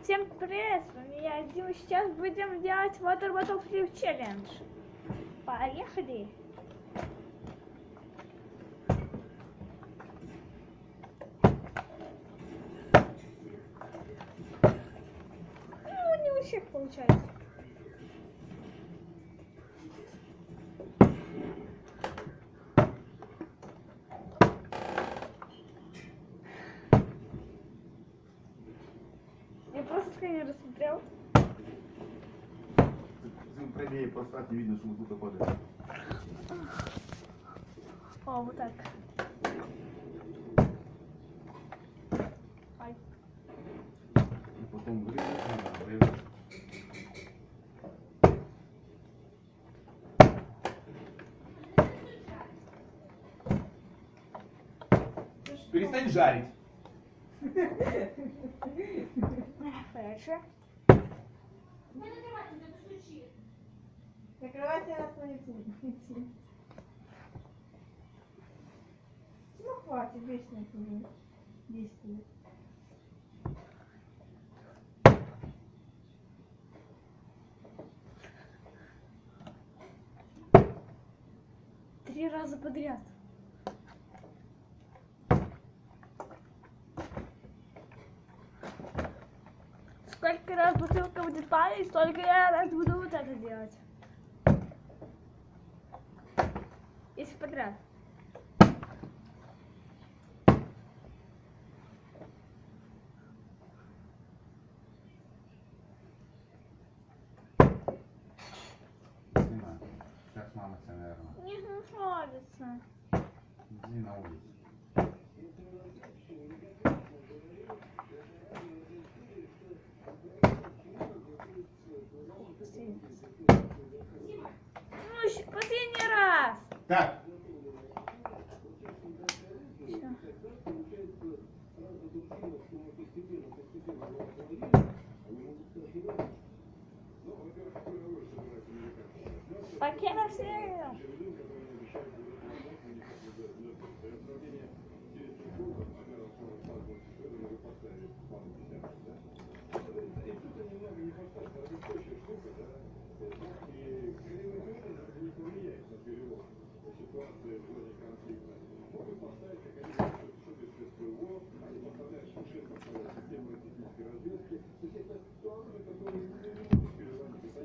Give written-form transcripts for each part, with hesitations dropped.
Всем привет, с вами я, Дима. Сейчас будем делать Water Bottle Flip Challenge. Поехали! Ну, не у всех получается. Я просто не рассмотрел. Правее поставь, не видно, что бутылка падает. О, вот так. Ай. И потом вырезать. Перестань жарить. Хорошо. Закрывайте нас на YouTube. Ну хватит, вечно это уже действует. Три раза подряд. Сколько раз бутылка будет падать, столько я раз буду вот это делать. Если подряд. Дима, сейчас мама тебя, наверное. Не нравится. Иди на улицу. Ну, последний раз. Так. Всё. Покеда все.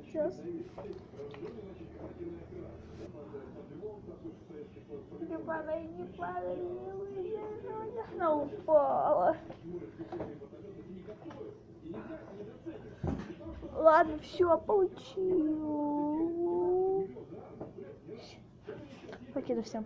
Сейчас. Не падай, не падай, она упала. Ладно, все, получил. Покеда всем.